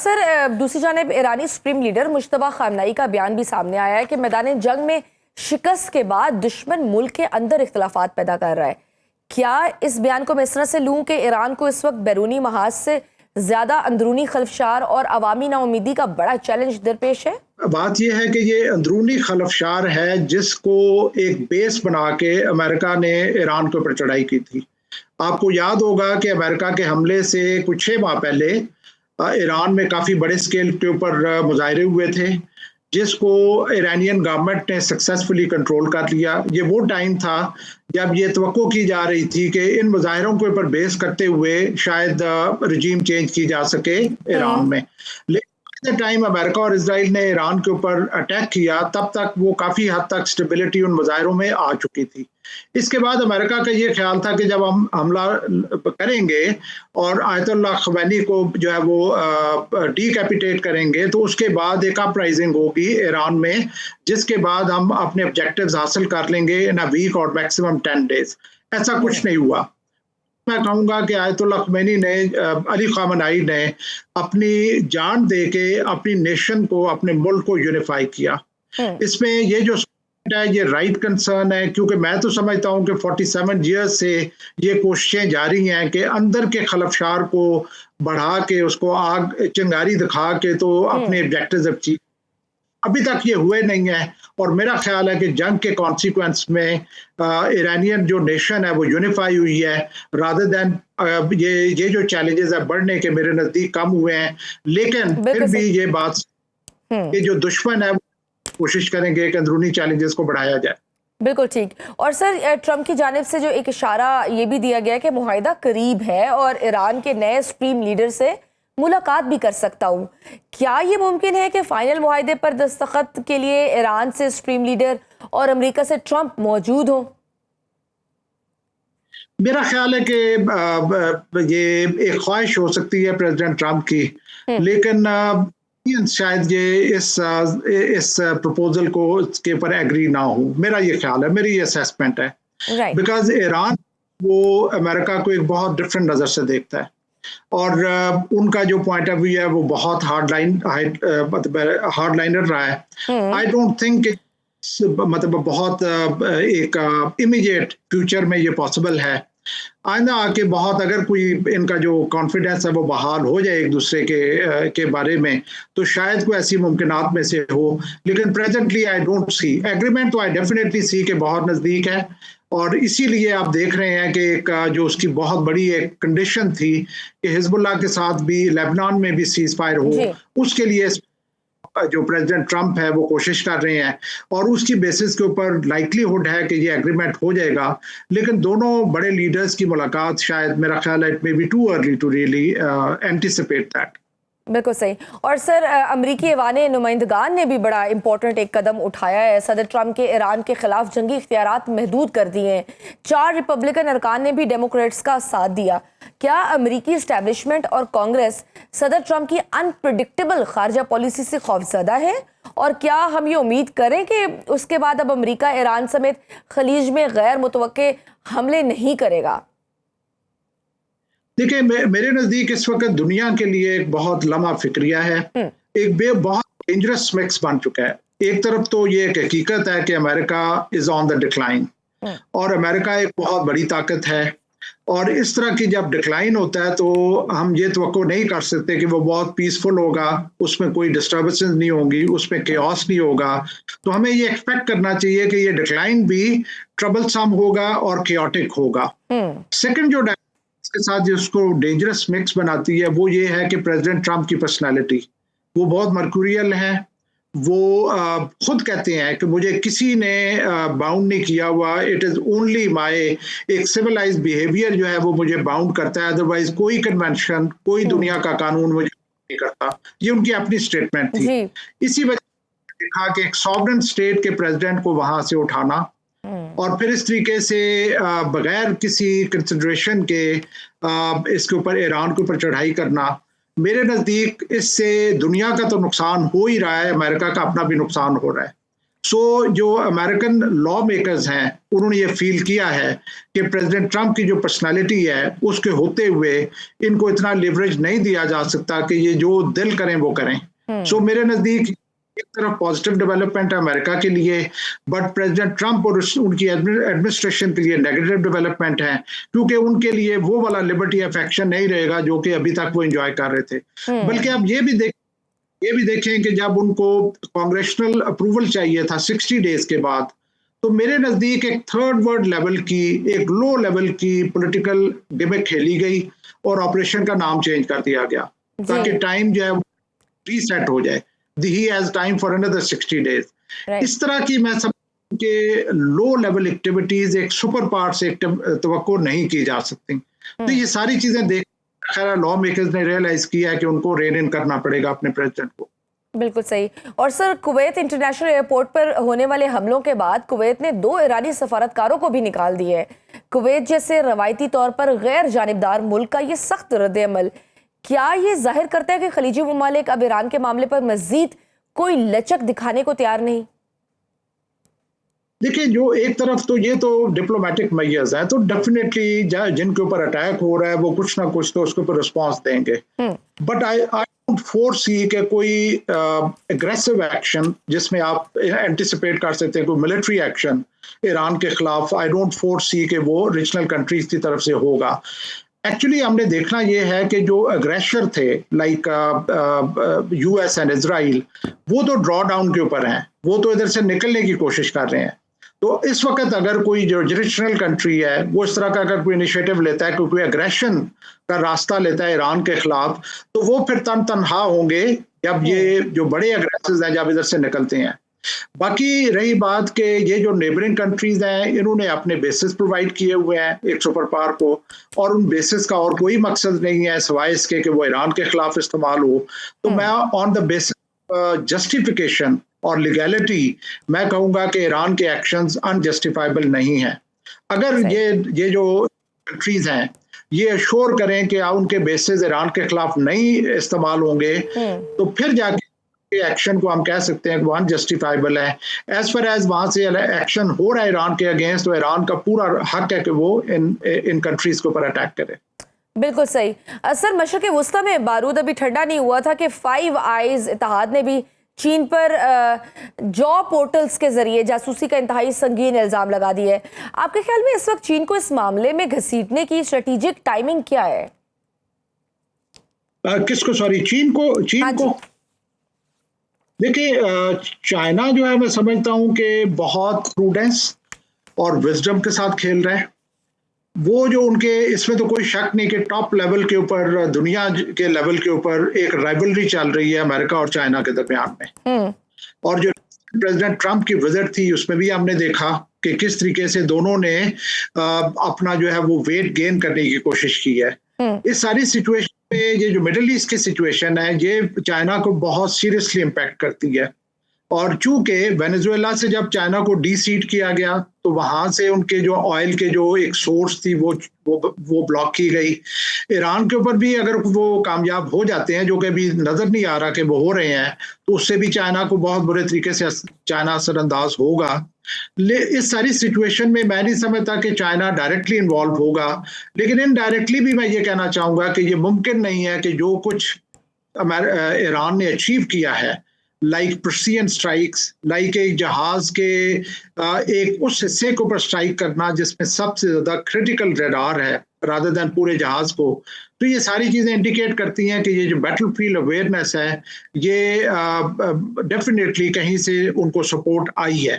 Sir दूसरी जानिब ईरानी supreme leader Mushtaba खामनाई का बयान भी सामने आया है कि मैदान जंग में शिकस्त के बाद दुश्मन मुल्क के अंदर इख्तलाफात पैदा कर रहा है। क्या इस बयान को मैं इस तरह से लूं कि ईरान को इस वक्त बैरूनी महाज से ज्यादा अंदरूनी खलफशार और अवामी नाउमीदी का बड़ा चैलेंज दरपेश है? बात यह है कि ये अंदरूनी खलफशार है जिसको एक बेस बना के अमेरिका ने ईरान के ऊपर चढ़ाई की थी। आपको याद होगा कि अमेरिका के हमले से कुछ 6 माह पहले ईरान में काफ़ी बड़े स्केल के ऊपर मुजाहरे हुए थे, जिसको ईरानियन गवर्नमेंट ने सक्सेसफुली कंट्रोल कर लिया। ये वो टाइम था जब ये तवक्को की जा रही थी कि इन मुजाहरों के ऊपर बेस करते हुए शायद रजीम चेंज की जा सके ईरान में। लेकिन टाइम अमेरिका और इजराइल ने ईरान के ऊपर अटैक किया, तब तक वो काफ़ी हद तक स्टेबिलिटी उन मुजाहरों में आ चुकी थी। इसके बाद अमेरिका का ये ख्याल था कि जब हम हमला करेंगे और आयतुल्लाह खमैनी को जो है वो डीकैपिटेट करेंगे, तो उसके बाद एक अपराइजिंग होगी ईरान में, जिसके बाद हम अपने ऑब्जेक्टिव्स हासिल कर लेंगे इन अ वीक और मैक्सिमम 10 डेज। ऐसा कुछ नहीं हुआ। मैं कहूँगा कि आयतुल्लाह खमैनी ने, अली खामनाई ने अपनी जान दे के अपनी नेशन को, अपने मुल्क को यूनिफाई किया। इसमें ये जो ये राइट कंसर्न है, क्योंकि मैं तो समझता हूं कि 47 ईयर्स से ये कोशिशें जारी हैं कि अंदर के खलफशार को बढ़ा के, उसको आग चिंगारी दिखा के तो अपने ऑब्जेक्टिव्स अचीव, अभी तक ये हुए नहीं है। और मेरा ख्याल है कि जंग के कॉन्सिक्वेंस में ईरानियन जो नेशन है वो यूनिफाई हुई है, रादर देन ये जो चैलेंजेस है बढ़ने के मेरे नजदीक कम हुए हैं। लेकिन फिर भी ये बात, ये जो दुश्मन है कोशिश करेंगे कि अंदरूनी चैलेंजेस को बढ़ाया जाए। बिल्कुल ठीक। और सर ट्रंप की जानिब से जो एक इशारा ये भी दिया गया कि मुआहिदा करीब है और ईरान के नए सुप्रीम लीडर से मुलाकात भी कर सकता हूं। क्या ये मुमकिन है कि फाइनल मुआहिदे पर दस्तखत के लिए ईरान से सुप्रीम लीडर और अमेरिका से ट्रंप मौजूद हो? मेरा ख्याल है कि ये एक ख्वाहिश हो सकती है प्रेसिडेंट ट्रंप की, लेकिन शायद ये इस प्रपोजल को के ऊपर एग्री ना हो। मेरा ये ख्याल है, मेरी ये असेसमेंट है। बिकॉज ईरान वो अमेरिका को एक बहुत डिफरेंट नजर से देखता है और उनका जो पॉइंट ऑफ व्यू है वो बहुत हार्ड लाइनर रहा है। आई डोंट थिंक मतलब बहुत एक इमीडिएट फ्यूचर में ये पॉसिबल है। आइंदा आके बहुत अगर कोई इनका जो कॉन्फिडेंस है वो बहाल हो जाए एक दूसरे के बारे में, तो शायद कोई ऐसी मुमकिनात में से हो। लेकिन presently I don't see agreement, तो आई डेफिनेटली सी के बहुत नज़दीक है। और इसीलिए आप देख रहे हैं कि एक जो उसकी बहुत बड़ी एक कंडीशन थी कि हिजबुल्लाह के साथ भी, लेबनान में भी सीज फायर हो, उसके लिए जो प्रेसिडेंट ट्रंप है वो कोशिश कर रहे हैं और उसकी बेसिस के ऊपर लाइकलीहुड है कि ये एग्रीमेंट हो जाएगा। लेकिन दोनों बड़े लीडर्स की मुलाकात शायद, मेरा ख्याल है, it may be too early to really anticipate that. बिल्कुल सही। और सर अमरीकी ऐवान नुमाइंदगान ने भी बड़ा इंपॉर्टेंट एक कदम उठाया है। सदर ट्रंप के ईरान के खिलाफ जंगी इख्तियारात महदूद कर दिए हैं। 4 रिपब्लिकन अरकान ने भी डेमोक्रेट्स का साथ दिया। क्या अमरीकी इस्टेब्लिशमेंट और कांग्रेस सदर ट्रंप की अनप्रेडिक्टेबल खारजा पॉलिसी से खौफजदा है? और क्या हम ये उम्मीद करें कि उसके बाद अब अमरीका ईरान समेत खलीज में गैर मुतवक्के हमले नहीं करेगा? देखिए, मेरे नजदीक इस वक्त दुनिया के लिए एक बहुत लम्हा फिक्रिया है, एक बहुत डेंजरस मिक्स बन चुका है। एक तरफ तो ये एक हकीकत है कि America is on the decline और अमेरिका एक बहुत बड़ी ताकत है, और इस तरह की जब डिक्लाइन होता है तो हम ये तवक्को नहीं कर सकते कि वो बहुत पीसफुल होगा, उसमें कोई डिस्टर्बेंसेस नहीं होंगी, उसमें केओस नहीं होगा। तो हमें ये एक्सपेक्ट करना चाहिए कि ये डिक्लाइन भी ट्रबलसम होगा और केओटिक होगा। सेकंड जो इसके साथ जिसको डेंजरस मिक्स बनाती है वो ये है कि प्रेसिडेंट ट्रंप की पर्सनालिटी वो बहुत मर्कुरियल है। वो खुद कहते हैं कि मुझे किसी ने बाउंड नहीं किया हुआ, इट इज ओनली माय एक सिविलाइज्ड बिहेवियर जो है वो मुझे बाउंड करता है, अदरवाइज कोई कन्वेंशन, कोई दुनिया का कानून मुझे नहीं करता। ये उनकी अपनी स्टेटमेंट थी। इसी वजह से देखा कि एक सॉवरेन स्टेट के प्रेसिडेंट को वहां से उठाना और फिर इस तरीके से बगैर किसी कंसिडरेशन के इसके ऊपर, ईरान के ऊपर चढ़ाई करना, मेरे नज़दीक इससे दुनिया का तो नुकसान हो ही रहा है, अमेरिका का अपना भी नुकसान हो रहा है। सो जो अमेरिकन लॉ मेकर्स हैं उन्होंने ये फील किया है कि प्रेसिडेंट ट्रंप की जो पर्सनालिटी है उसके होते हुए इनको इतना लिवरेज नहीं दिया जा सकता कि ये जो दिल करें वो करें। सो मेरे नजदीक एक तरफ पॉजिटिव डेवलपमेंट है अमेरिका के लिए, बट प्रेसिडेंट ट्रंप और उनकी एडमिनिस्ट्रेशन के लिए नेगेटिव डेवलपमेंट है, क्योंकि उनके लिए वो वाला लिबर्टी ऑफ एक्शन नहीं रहेगा जो कि अभी तक वो एंजॉय कर रहे थे। बल्कि आप ये भी देखें कि जब उनको कांग्रेशनल अप्रूवल चाहिए था 60 डेज के बाद, तो मेरे नजदीक एक थर्ड वर्ल्ड लेवल की, एक लो लेवल की पॉलिटिकल गिमिक खेली गई और ऑपरेशन का नाम चेंज कर दिया गया ताकि टाइम जो है रीसेट हो जाए। He has time for another 60 days. इस तरह की मैं सब के लो लेवल एक्टिविटीज एक सुपर पावर से तवक्को नहीं की जा सकती। तो ये सारी चीजें देख खैर लॉ मेकर्स ने रियलाइज किया है कि उनको रेन इन करना पड़ेगा अपने प्रेसिडेंट को। बिल्कुल सही। और सर, कुवैत इंटरनेशनल एयरपोर्ट पर होने वाले हमलों के बाद कुवैत ने 2 ईरानी सफारतकारों को भी निकाल दिया है। कुवैत जैसे रवायती तौर पर गैर जानिबदार मुल्क का ये सख्त रद्द-ए-अमल क्या ये जाहिर करता है कि खलीजी ममालिक अब ईरान के मामले पर मजीद कोई लचक दिखाने को तैयार नहीं? देखिए, जो एक तरफ तो ये तो डिप्लोमेटिक मेजर्स है, तो डेफिनेटली जिनके ऊपर अटैक हो रहा है वो कुछ ना कुछ तो उसके ऊपर रिस्पॉन्स देंगे। बट आई डोंट फोरसी के कोई एग्रेसिव एक्शन जिसमें आप एंटिसिपेट कर सकते हैं कोई मिलिट्री एक्शन ईरान के खिलाफ, आई डोंट फोरसी के वो रीजनल कंट्रीज की तरफ से होगा। एक्चुअली हमने देखना ये है कि जो अग्रेसर थे लाइक यूएस एंड इजराइल, वो तो ड्रॉ डाउन के ऊपर हैं, वो तो इधर से निकलने की कोशिश कर रहे हैं। तो इस वक्त अगर कोई जो रीजनल कंट्री है वो इस तरह का अगर कोई इनिशिएटिव लेता है, कोई एग्रेशन का रास्ता लेता है ईरान के खिलाफ, तो वो फिर तनहा होंगे जब ये जो बड़े अग्रेसर्स हैं जब इधर से निकलते हैं। बाकी रही बात कि ये जो नेबरिंग कंट्रीज हैं इन्होंने अपने बेसिस प्रोवाइड किए हुए हैं एक सुपर पावर को, और उन बेसिस का और कोई मकसद नहीं है सिवाय इसके कि वो ईरान के खिलाफ इस्तेमाल हो। तो मैं ऑन द बेसिस जस्टिफिकेशन और लीगैलिटी मैं कहूंगा कि ईरान के एक्शंस अनजस्टिफाइबल नहीं है। अगर ये जो कंट्रीज हैं ये अश्योर करें कि उनके बेसिस ईरान के खिलाफ नहीं इस्तेमाल होंगे, तो फिर जाके एक्शन को हम कह सकते हैं कि वो अनजस्टिफाइबल है। एज फार एज वहां से एक्शन हो रहा है ईरान के अगेंस्ट, तो ईरान का पूरा हक है कि वो इन कंट्रीज के ऊपर अटैक करे। बिल्कुल सही। सर, मशरिक़ वुस्ता में बारूद अभी ठंडा नहीं हुआ था कि 5 आइज इत्तेहाद ने भी चीन पर जॉब पोर्टल्स के जरिए जासूसी का इंतहाई संगीन इल्जाम लगा दिया है। आपके ख्याल में इस वक्त चीन को इस मामले में घसीटने की स्ट्रेटेजिक टाइमिंग क्या है? किसको? सॉरी, चीन को देखिए, चाइना जो है मैं समझता हूं कि बहुत प्रूडेंस और विजडम के साथ खेल रहा है। वो जो उनके इसमें तो कोई शक नहीं कि टॉप लेवल के ऊपर, दुनिया के लेवल के ऊपर एक राइवलरी चल रही है अमेरिका और चाइना के दरमियान में। और जो प्रेसिडेंट ट्रंप की विजिट थी उसमें भी हमने देखा कि किस तरीके से दोनों ने अपना जो है वो वेट गेन करने की कोशिश की है। इस सारी सिचुएशन में ये जो मिडिल ईस्ट की सिचुएशन है ये चाइना को बहुत सीरियसली इम्पैक्ट करती है। और चूंकि वेनेजुएला से जब चाइना को डीसीड किया गया तो वहां से उनके जो ऑयल के जो एक सोर्स थी वो ब्लॉक की गई। ईरान के ऊपर भी अगर वो कामयाब हो जाते हैं, जो कि अभी नजर नहीं आ रहा कि वो हो रहे हैं, तो उससे भी चाइना को बहुत बुरे तरीके से चाइना असरअंदाज होगा। इस सारी सिचुएशन में मैं नहीं समझता कि चाइना डायरेक्टली इन्वॉल्व होगा, लेकिन इनडायरेक्टली भी मैं ये कहना चाहूंगा कि ये मुमकिन नहीं है कि जो कुछ ईरान ने अचीव किया है, लाइक पर्सियन स्ट्राइक्स, लाइक एक जहाज के एक उस हिस्से के ऊपर स्ट्राइक करना जिसमें सबसे ज्यादा क्रिटिकल रडार है रादर देन पूरे जहाज को, तो ये सारी चीजें इंडिकेट करती हैं कि ये जो बैटलफील्ड अवेयरनेस है ये डेफिनेटली कहीं से उनको सपोर्ट आई है।